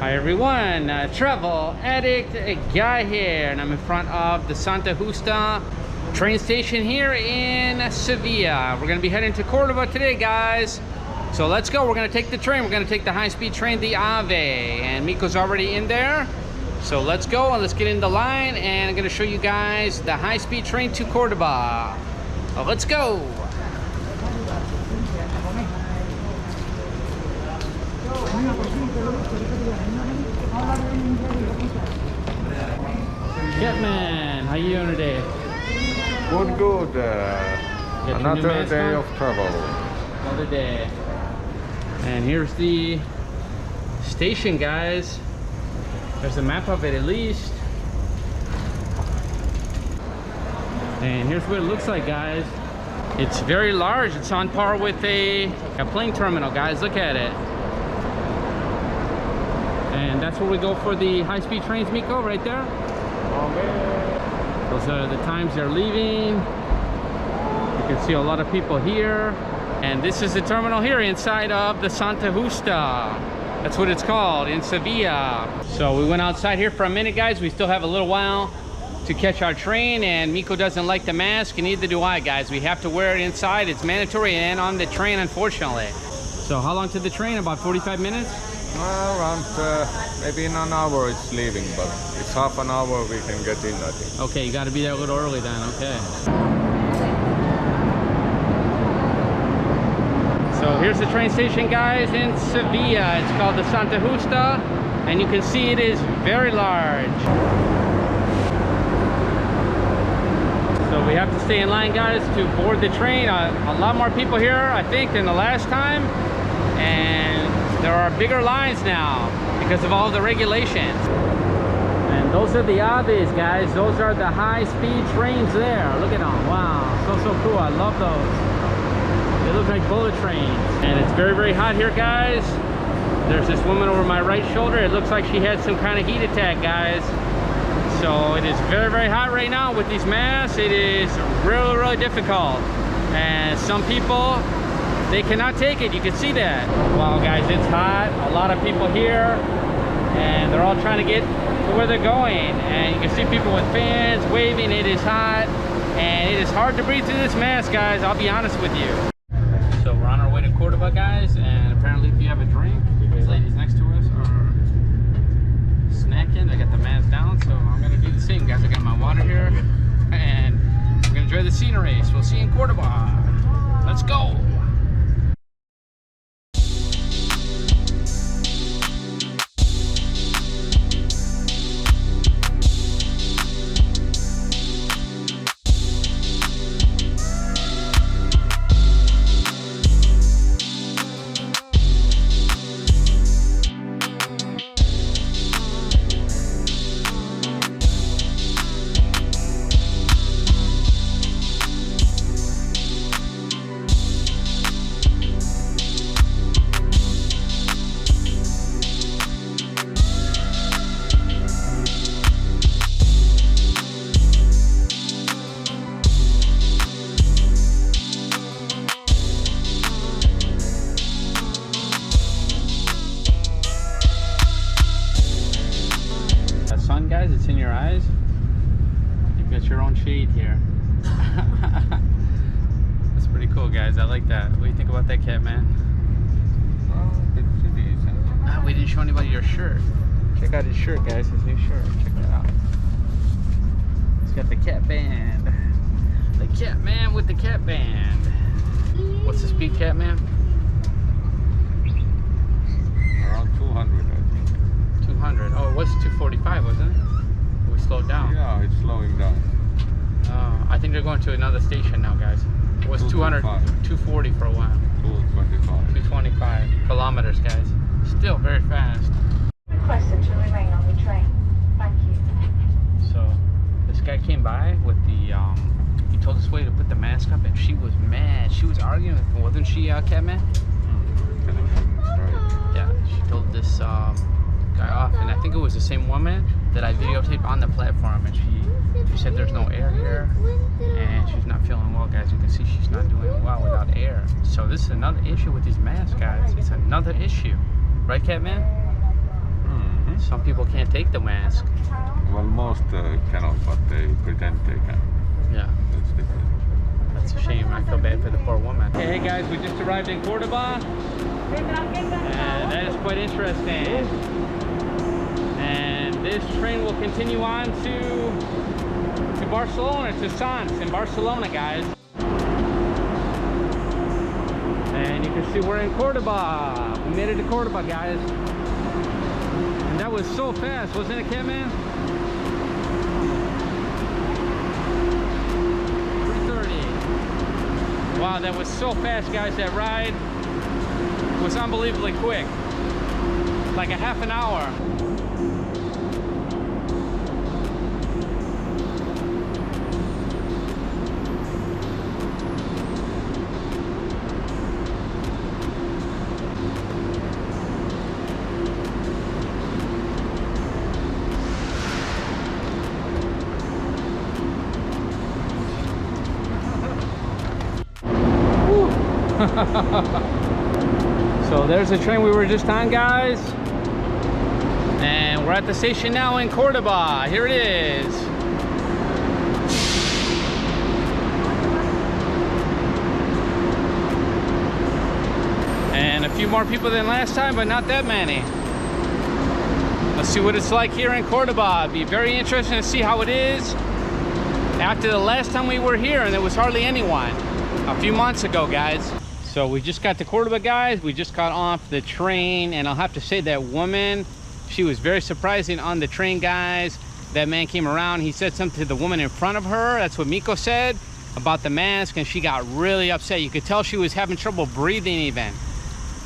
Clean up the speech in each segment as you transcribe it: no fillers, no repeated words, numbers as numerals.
Hi everyone, travel addict guy here, and I'm in front of the Santa Justa train station here in Seville. We're gonna be heading to Cordoba today, guys. So let's go. We're gonna take the train. We're gonna take the high-speed train, the Ave, and Miko's already in there. So let's go and let's get in the line, and I'm gonna show you guys the high-speed train to Cordoba. So let's go. Catman, how you doing today? Good. Another day of travel. Another day. And here's the station, guys. There's a map of it at least. And here's what it looks like, guys. It's very large. It's on par with a plane terminal, guys. Look at it. And that's where we go for the high-speed trains, Miko, right there. Those are the times they're leaving. You can see a lot of people here. And this is the terminal here inside of the Santa Justa. That's what it's called, in Seville. So we went outside here for a minute, guys. We still have a little while to catch our train, and Miko doesn't like the mask, and neither do I, guys. We have to wear it inside. It's mandatory and on the train, unfortunately. So how long to the train? About 45 minutes? Around maybe in an hour it's leaving, but it's half an hour we can get in, I think. Okay, you got to be there a little early then. Okay. So here's the train station, guys, in Seville. It's called the Santa Justa, and you can see it is very large. So we have to stay in line, guys, to board the train. A lot more people here, I think, than the last time, and there are bigger lines now because of all the regulations. And those are the Aves, guys. Those are the high-speed trains there. Look at them. Wow, so cool. I love those. They look like bullet trains. And it's very, very hot here, guys. There's this woman over my right shoulder. It looks like she had some kind of heat attack, guys. So it is very, very hot right now with these masks. It is really, really difficult. And some people, they cannot take it. You can see that. Wow, guys, it's hot. A lot of people here, and they're all trying to get to where they're going. And you can see people with fans waving. It is hot, and it is hard to breathe through this mask, guys. I'll be honest with you. So we're on our way to Cordoba, guys, and apparently if you have a drink, these ladies next to us are snacking. They got the mask down, so I'm gonna do the same, guys. I got my water here, and we're gonna enjoy the scenery. So we'll see you in Cordoba. Let's go. Sun, guys, it's in your eyes. You've got your own shade here. That's pretty cool, guys. I like that. What do you think about that, cat, man? We didn't show anybody your shirt. Check out his shirt, guys. His new shirt. Check that out. He's got the cat band. The cat man with the cat band. What's the speed, cat man? Around 200, I think. 200. Oh, it was 245, wasn't it? We slowed down. Yeah, it's slowing down. I think they're going to another station now, guys. It was 200, 240 for a while. 225. 225 kilometers, guys. Still very fast. Requested to remain on the train. Thank you. So this guy came by with the he told us way to put the mask up, and she was mad. She was arguing with him, wasn't she, Catman? Yeah, she told this guy off, and I think it was the same woman that I videotaped on the platform, and she said there's no air here, and she's not feeling well, guys. You can see she's not doing well without air. So this is another issue with these masks, guys. It's another issue, right, Catman? Some people can't take the mask. Well, most cannot, but they pretend they can. Yeah, That's different. that's a shame. I feel bad for the poor woman. Hey guys, we just arrived in Cordoba. And that is quite interesting. And this train will continue on to Barcelona, to Sants in Barcelona, guys. And you can see we're in Cordoba. We made it to Cordoba, guys. And that was so fast, wasn't it, Catman? 3:30. Wow, that was so fast, guys. That ride was unbelievably quick. Like a half an hour. So there's the train we were just on, guys, and we're at the station now in Cordoba. Here it is. And a few more people than last time, but not that many. Let's see what it's like here in Cordoba. It'd be very interesting to see how it is after the last time we were here and there was hardly anyone a few months ago, guys. So we just got to Cordoba, guys. We just got off the train, and I'll have to say that woman, she was very surprising on the train, guys. That man came around, he said something to the woman in front of her. That's what Miko said about the mask, and she got really upset. You could tell she was having trouble breathing even.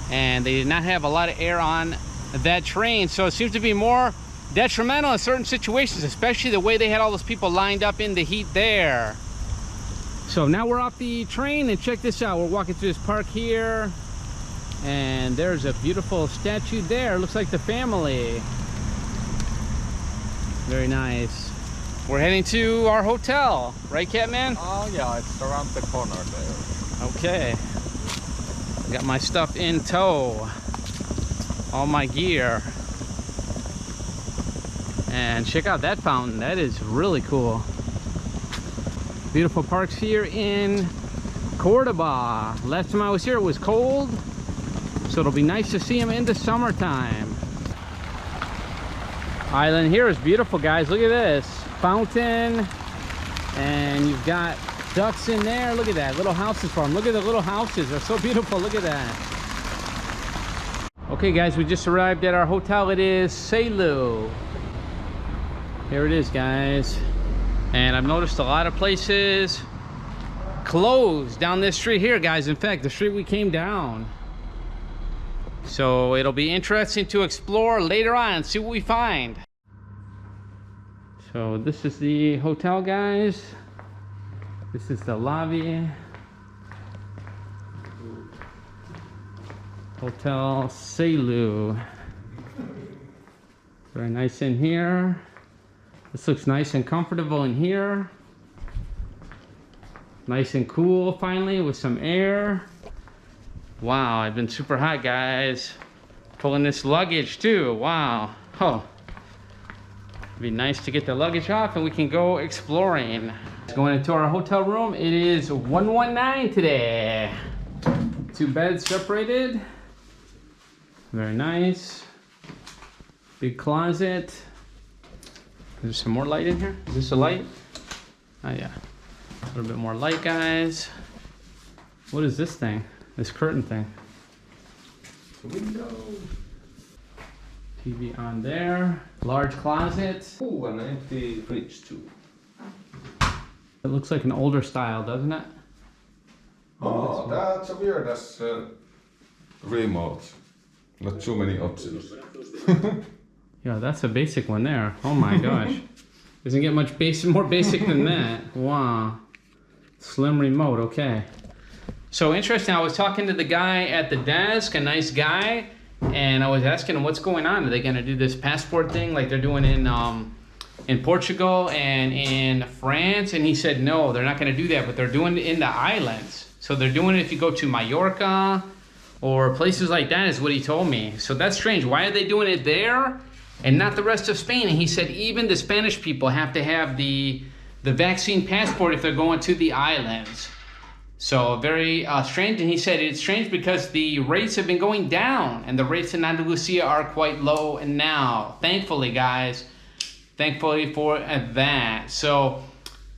And they did not have a lot of air on that train, so it seems to be more detrimental in certain situations, especially the way they had all those people lined up in the heat there. So now we're off the train, and check this out. We're walking through this park here, and there's a beautiful statue there. Looks like the family. Very nice. We're heading to our hotel, right, Catman? Oh yeah, it's around the corner there. Okay. Got my stuff in tow. All my gear. And check out that fountain. That is really cool. Beautiful parks here in Cordoba. Last time I was here it was cold, so it'll be nice to see them in the summertime. Island here is beautiful, guys. Look at this fountain, and you've got ducks in there. Look at that, little houses for them. Look at the little houses, they're so beautiful. Look at that. Okay guys, we just arrived at our hotel. It is Seville. Here it is, guys. And I've noticed a lot of places closed down this street here, guys. In fact, the street we came down. So it'll be interesting to explore later on, see what we find. So this is the hotel, guys. This is the lobby. Hotel Seville. Very nice in here. This looks nice and comfortable in here. Nice and cool finally with some air. Wow, I've been super hot, guys. Pulling this luggage too, wow. Oh, it'd be nice to get the luggage off and we can go exploring. Going into our hotel room, it is 119 today. 2 beds separated. Very nice. Big closet. There's some more light in here. Is this a light? Oh yeah. A little bit more light, guys. What is this thing? This curtain thing. Window. TV on there. Large closet. Ooh, an empty fridge too. It looks like an older style, doesn't it? Oh, that's a weird as remote. Not too many options. Yeah, that's a basic one there. Oh my gosh. Doesn't get much more basic than that. Wow. Slim remote, okay. So interesting, I was talking to the guy at the desk, a nice guy, and I was asking him what's going on. Are they gonna do this passport thing like they're doing in Portugal and in France? And he said no, they're not gonna do that, but they're doing it in the islands. So they're doing it if you go to Mallorca or places like that, is what he told me. So that's strange. Why are they doing it there and not the rest of Spain. And he said even the Spanish people have to have the vaccine passport if they're going to the islands. So very strange. And he said it's strange because the rates have been going down, and the rates in Andalusia are quite low now. Thankfully, guys. Thankfully for that. So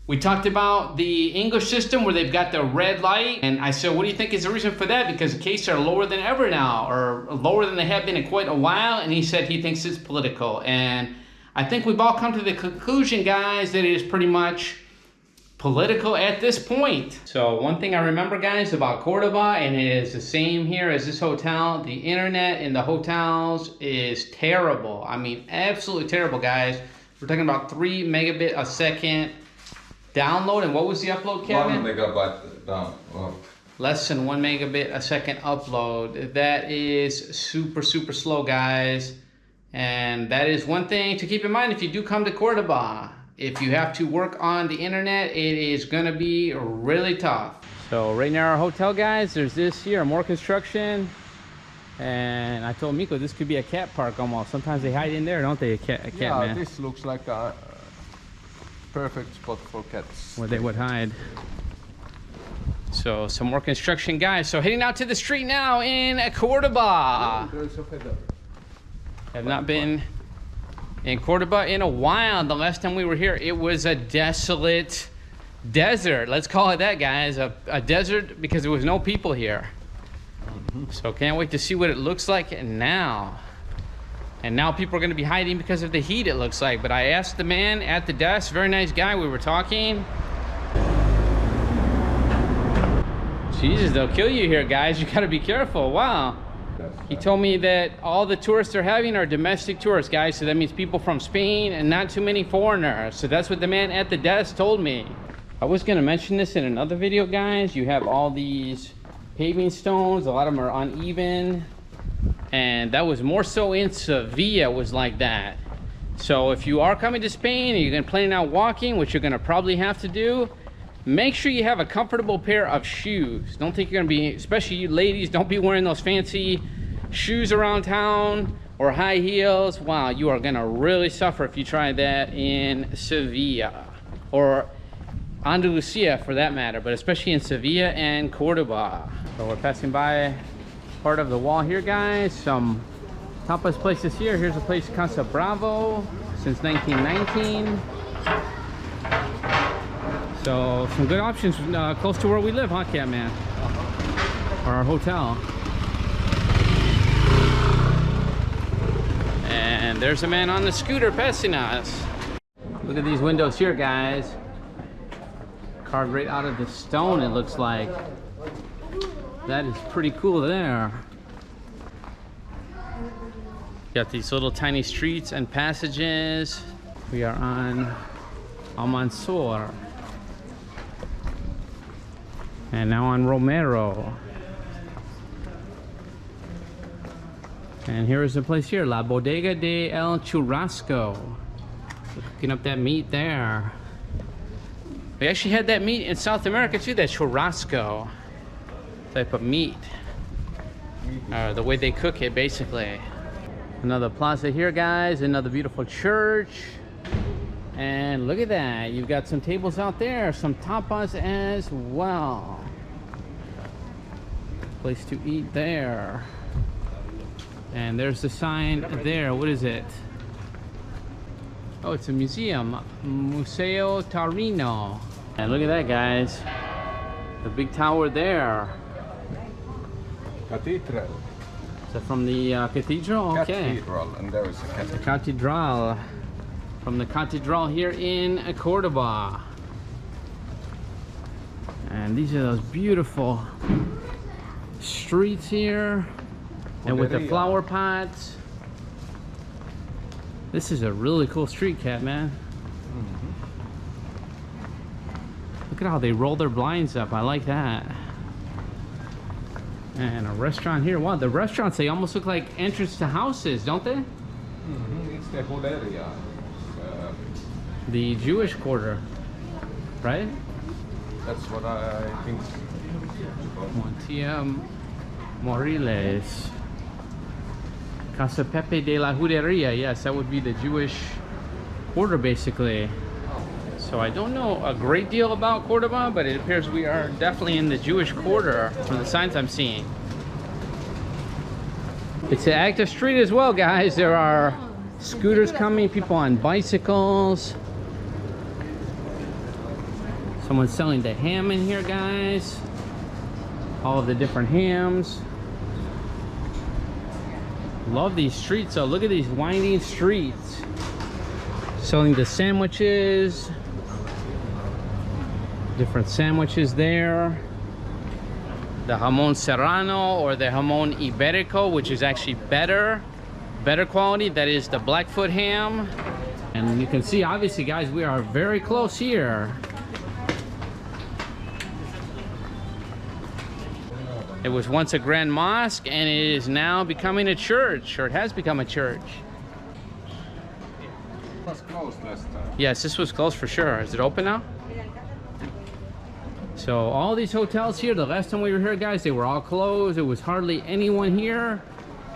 we talked about the English system where they've got the red light. And I said, what do you think is the reason for that? Because the cases are lower than ever now, or lower than they have been in quite a while. And he said he thinks it's political. And I think we've all come to the conclusion, guys, that it is pretty much political at this point. So one thing I remember, guys, about Cordoba, and it is the same here as this hotel, the internet in the hotels is terrible. I mean, absolutely terrible, guys. We're talking about 3 megabit a second download. And what was the upload, Kevin? 1 megabyte download. Less than 1 megabit a second upload. That is super, super slow, guys. And that is one thing to keep in mind if you do come to Cordoba. If you have to work on the internet, it is gonna be really tough. So right near our hotel, guys, there's this here, more construction. And I told Miko this could be a cat park almost. Sometimes they hide in there, don't they, a cat Yeah, man? this looks like a perfect spot for cats. Where they would hide. So some more construction, guys. So heading out to the street now in Cordoba. Have not been in Cordoba in a while. The last time we were here, it was a desolate desert. Let's call it that, guys. A desert because there was no people here. So can't wait to see what it looks like now. And now people are going to be hiding because of the heat, it looks like. But I asked the man at the desk, very nice guy, we were talking. Jesus, they'll kill you here, guys. You got to be careful. Wow. He told me that all the tourists they're having are domestic tourists, guys. So that means people from Spain and not too many foreigners. So that's what the man at the desk told me. I was going to mention this in another video, guys. You have all these paving stones. A lot of them are uneven. And that was more so in Seville, was like that. So if you are coming to Spain and you're planning on walking, which you're going to probably have to do, make sure you have a comfortable pair of shoes. Don't think you're going to be, especially you ladies, don't be wearing those fancy shoes around town or high heels. Wow, you are going to really suffer if you try that in Sevilla or Andalusia for that matter, but especially in Sevilla and Cordoba. So we're passing by part of the wall here, guys. Some tapas places here. Here's a place, Casa Bravo, since 1919. So some good options close to where we live, huh, Cat Man? Or our hotel. And there's a man on the scooter passing us. Look at these windows here, guys. Carved right out of the stone, it looks like. That is pretty cool there. Got these little tiny streets and passages. We are on Almansor. And now on Romero. And here is the place here, La Bodega de El Churrasco. Cooking up that meat there. We actually had that meat in South America too, that churrasco type of meat. The way they cook it, basically. Another plaza here, guys. Another beautiful church. And look at that. You've got some tables out there. Some tapas as well. Place to eat there. And there's the sign there. What is it? Oh, it's a museum. Museo Torino. And look at that, guys. The big tower there. Cathedral. Is that from the cathedral? Okay. Cathedral, and there is a cathedral. The cathedral. From the cathedral here in Cordoba. And these are those beautiful streets here. And with the flower pots. This is a really cool street, Cat Man. Look at how they roll their blinds up. I like that. And a restaurant here. Wow, the restaurants, they almost look like entrance to houses, don't they? It's the whole area. The Jewish quarter, right? That's what I think. Montia Moriles. Casa Pepe de la Juderia. Yes, that would be the Jewish quarter basically. So I don't know a great deal about Cordoba, but it appears we are definitely in the Jewish quarter from the signs I'm seeing. It's an active street as well, guys. There are scooters coming, people on bicycles. Someone's selling the ham in here, guys. All of the different hams. Love these streets. So look at these winding streets. Selling the sandwiches. Different sandwiches there. The jamon serrano or the jamon iberico, which is actually better quality. That is the Blackfoot ham. And you can see, obviously, guys, we are very close here. It was once a grand mosque, and it is now becoming a church, or it has become a church. It was closed last time. Yes, this was closed for sure. Is it open now? So all these hotels here, the last time we were here, guys, they were all closed. There was hardly anyone here.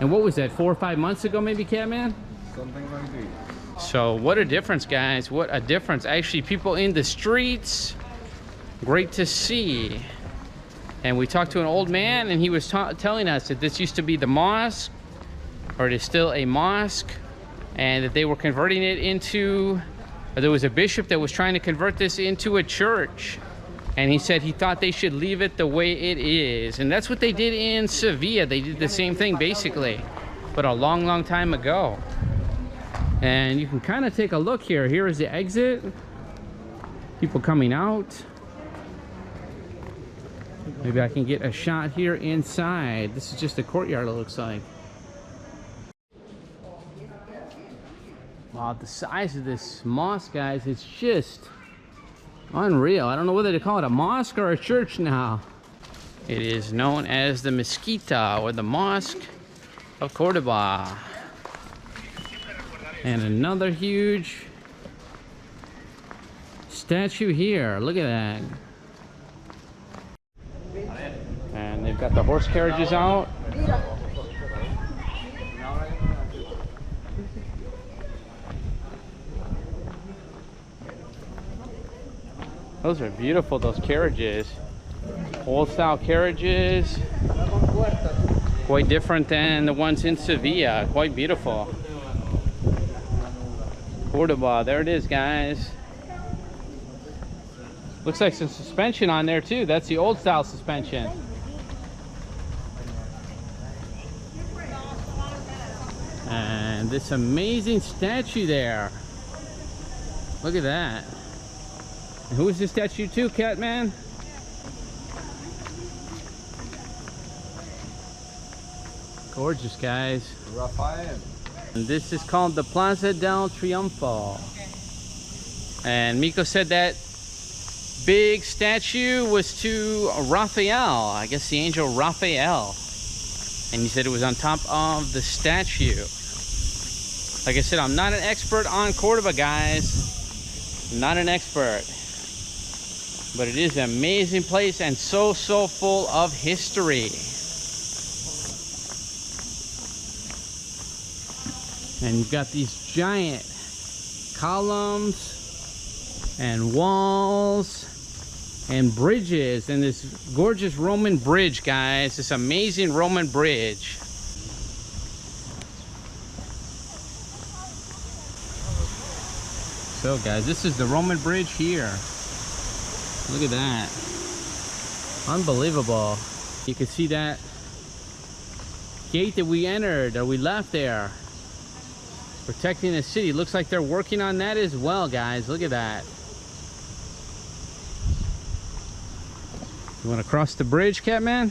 And what was that, 4 or 5 months ago, maybe, Catman? Something like this. So what a difference, guys. What a difference. Actually, people in the streets. Great to see. And we talked to an old man, and he was telling us that this used to be the mosque, or it is still a mosque, and that they were converting it into, or there was a bishop that was trying to convert this into a church. And he said he thought they should leave it the way it is. And that's what they did in Seville. They did the same thing, basically, but a long, long time ago. And you can kind of take a look here. Here is the exit. People coming out. Maybe I can get a shot here inside. This is just the courtyard, it looks like. Wow, the size of this mosque, guys, it's just unreal. I don't know whether to call it a mosque or a church now. It is known as the Mezquita, or the Mosque of Cordoba. And another huge statue here. Look at that. And they've got the horse carriages out. Those are beautiful, those carriages. Old style carriages. Quite different than the ones in Seville. Quite beautiful. Cordoba, there it is, guys. Looks like some suspension on there too. That's the old style suspension. And this amazing statue there. Look at that. And who is this statue to, Catman? Gorgeous, guys. Raphael. And this is called the Plaza del Triunfo. And Miko said that big statue was to Raphael. I guess the angel Raphael. And he said it was on top of the statue. Like I said, I'm not an expert on Cordoba, guys. Not an expert. But it is an amazing place and so full of history. And you've got these giant columns and walls and bridges, and this gorgeous Roman bridge, guys. This amazing Roman bridge. So guys, this is the Roman bridge here. Look at that. Unbelievable. You can see that gate that we entered, or we left there, protecting the city. Looks like they're working on that as well, guys. Look at that. You want to cross the bridge, Catman?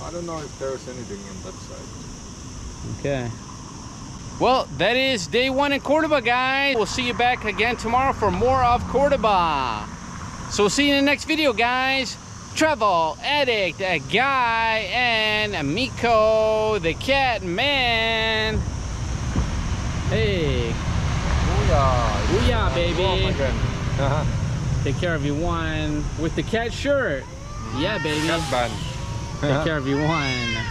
I don't know if there's anything on that side. Okay. Well, that is day one in Cordoba, guys. We'll see you back again tomorrow for more of Cordoba. So we'll see you in the next video, guys. Travel Addict, a guy, and Miko, the cat man. Hey. Booyah. Booyah, baby. Oh my God. Take care of you one with the cat shirt. Yeah, baby. Cat band. Take care of you one.